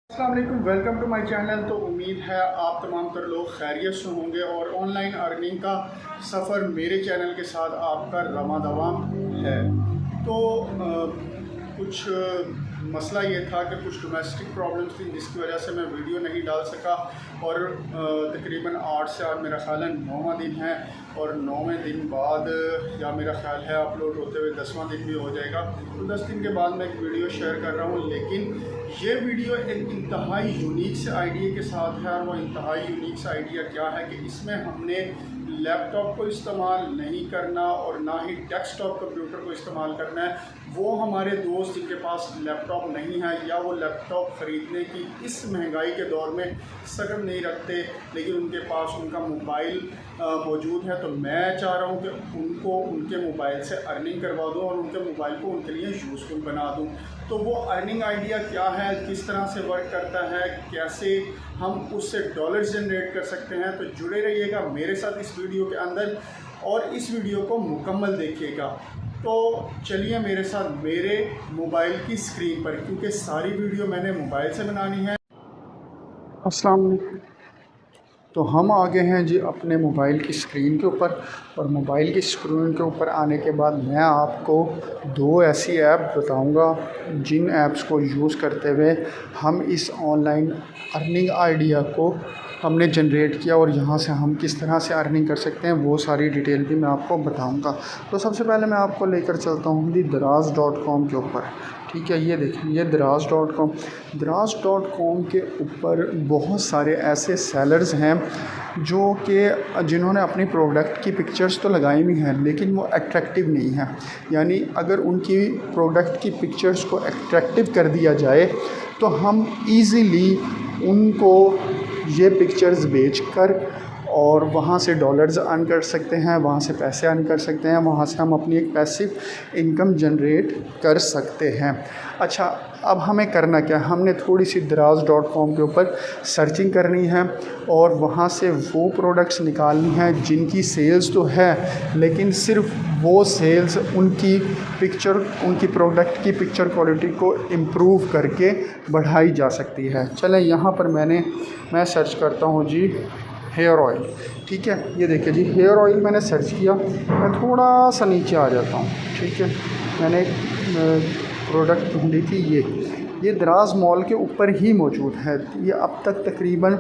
अस्सलाम वालेकुम, welcome to my channel. तो उम्मीद है आप तमाम तर लोग खैरियत से होंगे और ऑनलाइन अर्निंग का सफ़र मेरे चैनल के साथ आपका रमादवाम है। तो कुछ मसला ये था कि कुछ डोमेस्टिक प्रॉब्लम्स थी जिसकी वजह से मैं वीडियो नहीं डाल सका और तकरीबन 8 से आज मेरा ख़्याल है 9वां दिन है और 9वें दिन बाद या मेरा ख़्याल है अपलोड होते हुए 10वां दिन भी हो जाएगा। तो 10 दिन के बाद मैं एक वीडियो शेयर कर रहा हूँ, लेकिन ये वीडियो एक इंतहाई यूनिक से आइडिया के साथ है। और वो इंतहाई यूनिक सा आइडिया क्या है कि इसमें हमने लैपटॉप को इस्तेमाल नहीं करना और ना ही डेस्कटॉप कंप्यूटर को इस्तेमाल करना है। वो हमारे दोस्त जिनके पास लैपटॉप नहीं है या वो लैपटॉप ख़रीदने की इस महंगाई के दौर में सकम नहीं रखते, लेकिन उनके पास उनका मोबाइल मौजूद है, तो मैं चाह रहा हूँ कि उनको उनके मोबाइल से अर्निंग करवा दूँ और उनके मोबाइल को उनके लिए यूज़फुल बना दूँ। तो वो अर्निंग आइडिया क्या है, किस तरह से वर्क करता है, कैसे हम उससे डॉलर जनरेट कर सकते हैं, तो जुड़े रहिएगा मेरे साथ इस वीडियो के अंदर और इस वीडियो को मुकम्मल देखिएगा। तो चलिए मेरे साथ मेरे मोबाइल की स्क्रीन पर, क्योंकि सारी वीडियो मैंने मोबाइल से बनानी है। अस्सलाम वालेकुम। तो हम आ गए हैं जी अपने मोबाइल की स्क्रीन के ऊपर और मोबाइल की स्क्रीन के ऊपर आने के बाद मैं आपको दो ऐसी ऐप बताऊंगा जिन ऐप्स को यूज़ करते हुए हम इस ऑनलाइन अर्निंग आइडिया को हमने जनरेट किया और यहाँ से हम किस तरह से अर्निंग कर सकते हैं वो सारी डिटेल भी मैं आपको बताऊंगा। तो सबसे पहले मैं आपको लेकर चलता हूँ जी दराज.com के ऊपर। ठीक है, ये देखें, ये दराज.com के ऊपर बहुत सारे ऐसे सेलर्स हैं जो कि जिन्होंने अपनी प्रोडक्ट की पिक्चर्स तो लगाई हुई हैं लेकिन वो अट्रैक्टिव नहीं है। यानी अगर उनकी प्रोडक्ट की पिक्चर्स को अट्रैक्टिव कर दिया जाए तो हम इजीली उनको ये पिक्चर्स बेचकर और वहाँ से डॉलर्स अर्न कर सकते हैं, वहाँ से पैसे अर्न कर सकते हैं, वहाँ से हम अपनी एक पैसिव इनकम जनरेट कर सकते हैं। अच्छा, अब हमें करना क्या है, हमने थोड़ी सी दराज.com के ऊपर सर्चिंग करनी है और वहाँ से वो प्रोडक्ट्स निकालनी है जिनकी सेल्स तो है लेकिन सिर्फ वो सेल्स उनकी प्रोडक्ट की पिक्चर क्वालिटी को इम्प्रूव करके बढ़ाई जा सकती है। चलें, यहाँ पर मैं सर्च करता हूँ जी हेयर ऑयल। ठीक है, ये देखिए जी, हेयर ऑयल मैंने सर्च किया, मैं थोड़ा सा नीचे आ जाता हूँ। ठीक है, मैंने प्रोडक्ट ढूंढी थी, ये दराज मॉल के ऊपर ही मौजूद है। ये अब तक तकरीबन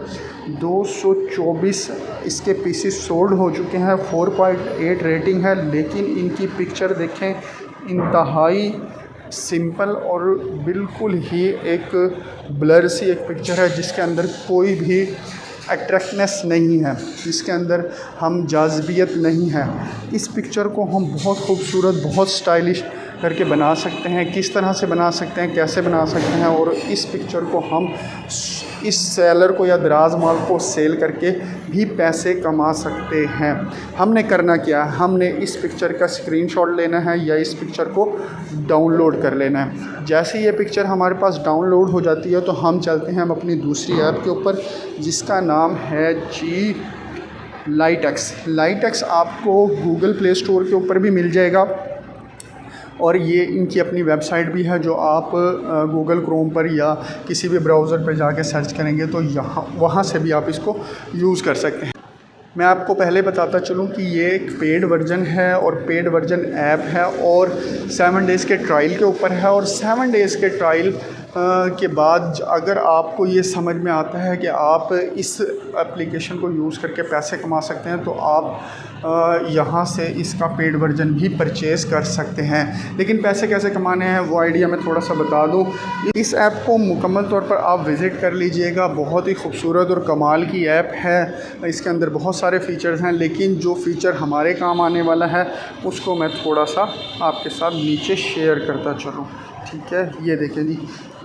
224 इसके पीसेस सोल्ड हो चुके हैं, 4.8 रेटिंग है, लेकिन इनकी पिक्चर देखें, इंतहाई सिंपल और बिल्कुल ही एक ब्लर सी एक पिक्चर है जिसके अंदर कोई भी अट्रैक्टनेस नहीं है, जिसके अंदर हम जाज़बियत नहीं है। इस पिक्चर को हम बहुत खूबसूरत, बहुत स्टाइलिश करके बना सकते हैं। किस तरह से बना सकते हैं, कैसे बना सकते हैं, और इस पिक्चर को हम इस सेलर को या दराज माल को सेल करके भी पैसे कमा सकते हैं। हमने करना क्या है, हमने इस पिक्चर का स्क्रीनशॉट लेना है या इस पिक्चर को डाउनलोड कर लेना है। जैसे ये पिक्चर हमारे पास डाउनलोड हो जाती है तो हम चलते हैं हम अपनी दूसरी ऐप के ऊपर जिसका नाम है जी लाइटएक्स। आपको गूगल प्ले स्टोर के ऊपर भी मिल जाएगा और ये इनकी अपनी वेबसाइट भी है जो आप गूगल क्रोम पर या किसी भी ब्राउज़र पर जाके सर्च करेंगे तो वहाँ से भी आप इसको यूज़ कर सकते हैं। मैं आपको पहले बताता चलूँ कि ये एक पेड वर्जन है और पेड वर्जन ऐप है और 7 डेज़ के ट्रायल के ऊपर है। और 7 डेज़ के ट्रायल के बाद अगर आपको ये समझ में आता है कि आप इस एप्लीकेशन को यूज़ करके पैसे कमा सकते हैं तो आप यहाँ से इसका पेड वर्जन भी परचेज़ कर सकते हैं। लेकिन पैसे कैसे कमाने हैं वो आइडिया मैं थोड़ा सा बता दूँ। इस ऐप को मुकम्मल तौर पर आप विज़िट कर लीजिएगा, बहुत ही खूबसूरत और कमाल की ऐप है। इसके अंदर बहुत सारे फ़ीचर्स हैं, लेकिन जो फ़ीचर हमारे काम आने वाला है उसको मैं थोड़ा सा आपके साथ नीचे शेयर करता चलूँ। ठीक है, ये देखें जी,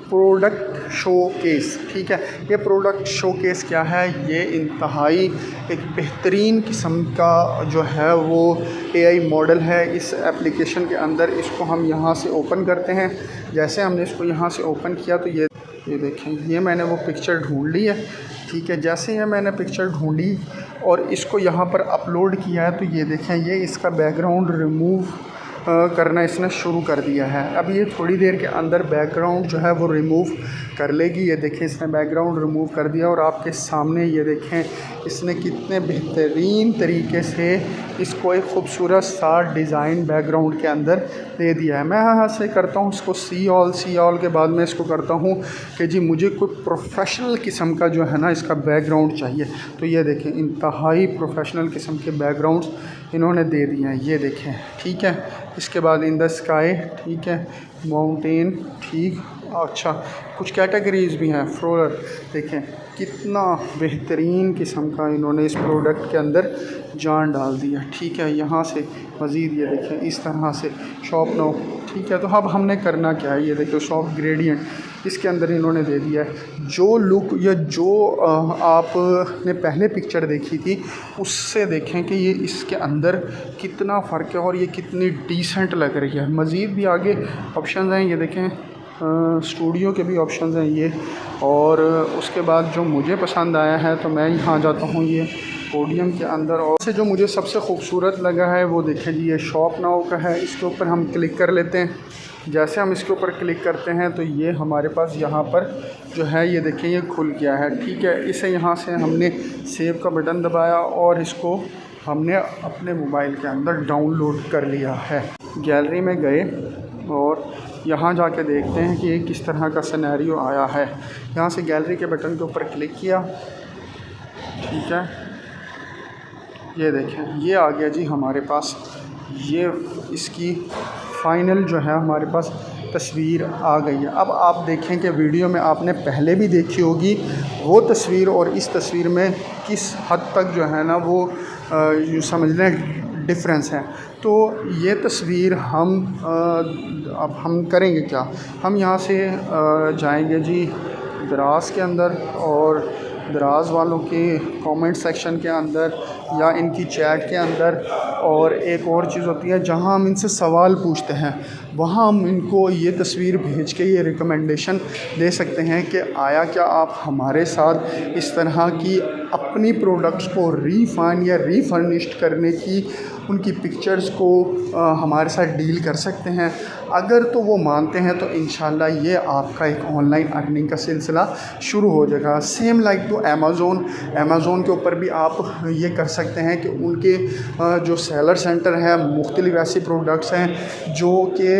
प्रोडक्ट शोकेस। ठीक है, ये प्रोडक्ट शोकेस क्या है, ये इंतहाई एक बेहतरीन किस्म का जो है वो एआई मॉडल है इस एप्लीकेशन के अंदर। इसको हम यहाँ से ओपन करते हैं। जैसे हमने इसको यहाँ से ओपन किया तो ये देखें, ये मैंने वो पिक्चर ढूंढ ली है। ठीक है, जैसे ये मैंने पिक्चर ढूंढी और इसको यहाँ पर अपलोड किया है तो ये देखें, ये इसका बैकग्राउंड रिमूव करना इसने शुरू कर दिया है। अब ये थोड़ी देर के अंदर बैकग्राउंड जो है वो रिमूव कर लेगी। ये देखें इसने बैकग्राउंड रिमूव कर दिया और आपके सामने ये देखें इसने कितने बेहतरीन तरीके से इसको एक ख़ूबसूरत सा डिज़ाइन बैकग्राउंड के अंदर दे दिया है। मैं यहाँ से करता हूँ इसको सी ऑल के बाद में इसको करता हूँ कि जी मुझे कोई प्रोफेशनल किस्म का जो है ना इसका बैकग्राउंड चाहिए। तो ये देखें इंतहाई प्रोफेशनल किस्म के बैकग्राउंड्स इन्होंने दे दिए हैं। ये देखें ठीक है। इसके बाद इन द स्काई ठीक है, माउंटेन ठीक, अच्छा कुछ कैटेगरीज़ भी हैं, फ्लोरल देखें कितना बेहतरीन किस्म का इन्होंने इस प्रोडक्ट के अंदर जान डाल दिया। ठीक है, यहाँ से मज़ीद ये देखें इस तरह से शॉप नो ठीक है। तो अब हमने करना क्या है, ये देखो शॉप ग्रेडियंट इसके अंदर इन्होंने दे दिया है। जो लुक या जो आपने पहले पिक्चर देखी थी उससे देखें कि ये इसके अंदर कितना फ़र्क है और ये कितनी डिसेंट लग रही है। मज़ीद भी आगे ऑप्शन हैं, ये देखें स्टूडियो के भी ऑप्शंस हैं ये। और उसके बाद जो मुझे पसंद आया है तो मैं यहाँ जाता हूँ ये पोडियम के अंदर, और से जो मुझे सबसे खूबसूरत लगा है वो देखें जी ये शॉप नाउ का है। इसके ऊपर हम क्लिक कर लेते हैं। जैसे हम इसके ऊपर क्लिक करते हैं तो ये हमारे पास यहाँ पर जो है ये देखें ये खुल गया है। ठीक है, इसे यहाँ से हमने सेव का बटन दबाया और इसको हमने अपने मोबाइल के अंदर डाउनलोड कर लिया है। गैलरी में गए और यहाँ जाके देखते हैं कि ये किस तरह का सिनेरियो आया है। यहाँ से गैलरी के बटन के ऊपर क्लिक किया, ठीक है, ये देखें ये आ गया जी हमारे पास। ये इसकी फ़ाइनल जो है हमारे पास तस्वीर आ गई है। अब आप देखें कि वीडियो में आपने पहले भी देखी होगी वो तस्वीर और इस तस्वीर में किस हद तक जो है ना वो यूँ समझ लें डिफरेंस है। तो ये तस्वीर अब हम करेंगे क्या, हम यहाँ से जाएंगे जी दराज के अंदर और दराज वालों के कमेंट सेक्शन के अंदर या इनकी चैट के अंदर, और एक और चीज़ होती है जहां हम इनसे सवाल पूछते हैं वहां हम इनको ये तस्वीर भेज के ये रिकमेंडेशन दे सकते हैं कि आया क्या आप हमारे साथ इस तरह की अपनी प्रोडक्ट्स को रीफाइन या रीफर्निश्ड करने की उनकी पिक्चर्स को हमारे साथ डील कर सकते हैं। अगर तो वो मानते हैं तो इंशाल्लाह ये आपका एक ऑनलाइन अर्निंग का सिलसिला शुरू हो जाएगा। सेम लाइक टू अमेज़ोन के ऊपर भी आप ये कर सकते हैं कि उनके जो सेलर सेंटर है मुख्तलिफ ऐसी प्रोडक्ट्स हैं जो कि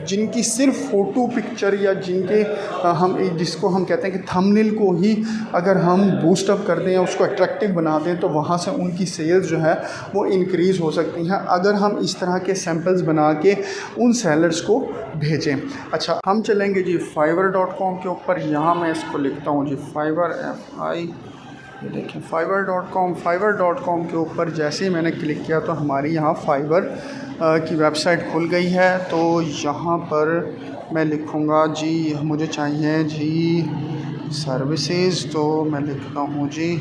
जिनकी सिर्फ फ़ोटो पिक्चर या जिसको हम कहते हैं कि थंबनेल को ही अगर हम बूस्ट अप कर दें या उसको अट्रैक्टिव बना दें तो वहाँ से उनकी सेल्स जो है वो इंक्रीज़ हो सकती हैं अगर हम इस तरह के सैम्पल्स बना के उन सेलर्स को भेजें। अच्छा, हम चलेंगे जी fiverr.com के ऊपर। यहाँ मैं इसको लिखता हूँ जी फाइवर ये देखें fiverr.com के ऊपर जैसे ही मैंने क्लिक किया तो हमारी यहाँ फाइवर की वेबसाइट खुल गई है। तो यहाँ पर मैं लिखूँगा जी मुझे चाहिए जी सर्विसेज, तो मैं लिखता हूँ जी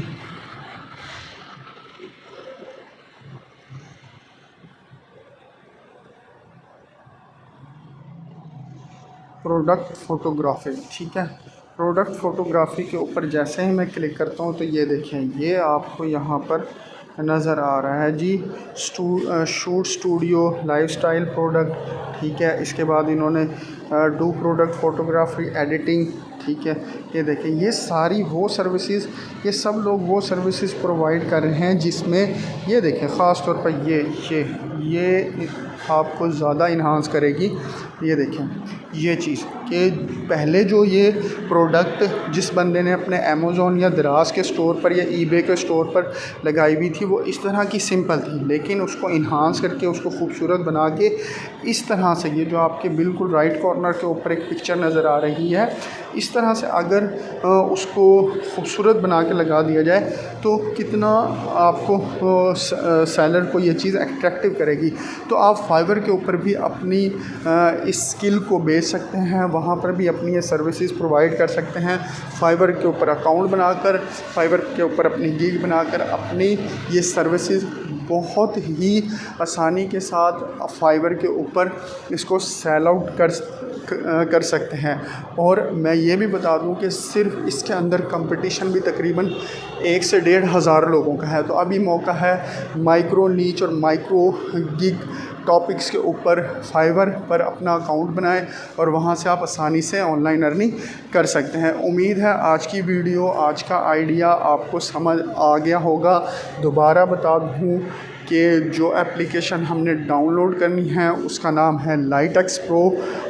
प्रोडक्ट फ़ोटोग्राफी। ठीक है, प्रोडक्ट फ़ोटोग्राफी के ऊपर जैसे ही मैं क्लिक करता हूँ तो ये देखें ये आपको यहाँ पर नज़र आ रहा है जी शूट स्टूडियो लाइफस्टाइल प्रोडक्ट। ठीक है, इसके बाद इन्होंने डू प्रोडक्ट फ़ोटोग्राफी एडिटिंग। ठीक है, ये देखें ये सारी वो सर्विसेज, ये सब लोग वो सर्विसेज प्रोवाइड कर रहे हैं जिसमें ये देखें ख़ास तौर पर ये आपको ज़्यादा इन्हांस करेगी। ये देखें ये चीज़ कि पहले जो ये प्रोडक्ट जिस बंदे ने अपने अमेज़ोन या दराज के स्टोर पर या ईबे के स्टोर पर लगाई हुई थी वो इस तरह की सिंपल थी, लेकिन उसको इन्हांस करके उसको खूबसूरत बना के इस तरह से ये जो आपके बिल्कुल राइट कॉर्नर के ऊपर एक पिक्चर नज़र आ रही है इस तरह से अगर उसको खूबसूरत बना के लगा दिया जाए तो कितना आपको सेलर को ये चीज़ अट्रैक्टिव करेगी। तो आप फाइवर के ऊपर भी अपनी इस स्किल को बेच सकते हैं, वहाँ पर भी अपनी ये सर्विसेज प्रोवाइड कर सकते हैं। फाइवर के ऊपर अकाउंट बनाकर, फाइवर के ऊपर अपनी गिग बनाकर अपनी ये सर्विसेज बहुत ही आसानी के साथ फाइवर के ऊपर इसको सेल आउट कर सकते हैं। और मैं ये भी बता दूं कि सिर्फ इसके अंदर कंपटीशन भी तकरीबन 1 से 1,500 लोगों का है। तो अभी मौका है माइक्रो नीच और माइक्रो गिग टॉपिक्स के ऊपर फाइवर पर अपना अकाउंट बनाएं और वहाँ से आप आसानी से ऑनलाइन अर्निंग कर सकते हैं। उम्मीद है आज की वीडियो, आज का आइडिया आपको समझ आ गया होगा। दोबारा बता दूँ कि जो एप्लीकेशन हमने डाउनलोड करनी है उसका नाम है लाइटएक्स प्रो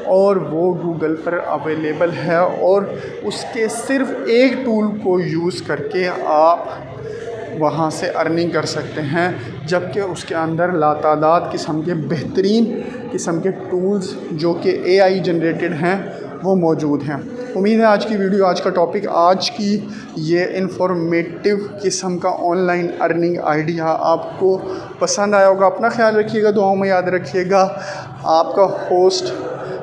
और वो गूगल पर अवेलेबल है, और उसके सिर्फ़ एक टूल को यूज़ करके आप वहाँ से अर्निंग कर सकते हैं, जबकि उसके अंदर लातादाद किस्म के बेहतरीन किस्म के टूल्स जो कि AI जनरेटेड हैं वो मौजूद हैं। उम्मीद है आज की वीडियो, आज का टॉपिक, आज की ये इंफॉर्मेटिव किस्म का ऑनलाइन अर्निंग आइडिया आपको पसंद आया होगा। अपना ख्याल रखिएगा, दुआओं में याद रखिएगा। आपका होस्ट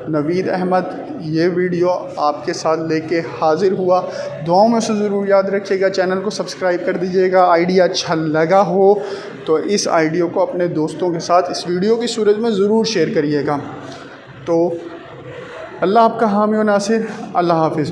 नवीद अहमद ये वीडियो आपके साथ लेके हाज़िर हुआ। दुआओं में से ज़रूर याद रखिएगा, चैनल को सब्सक्राइब कर दीजिएगा। आइडिया अच्छा लगा हो तो इस आइडिया को अपने दोस्तों के साथ इस वीडियो की सूरत में ज़रूर शेयर करिएगा। तो अल्लाह आपका हामी व नासिर। अल्लाह हाफ़िज़।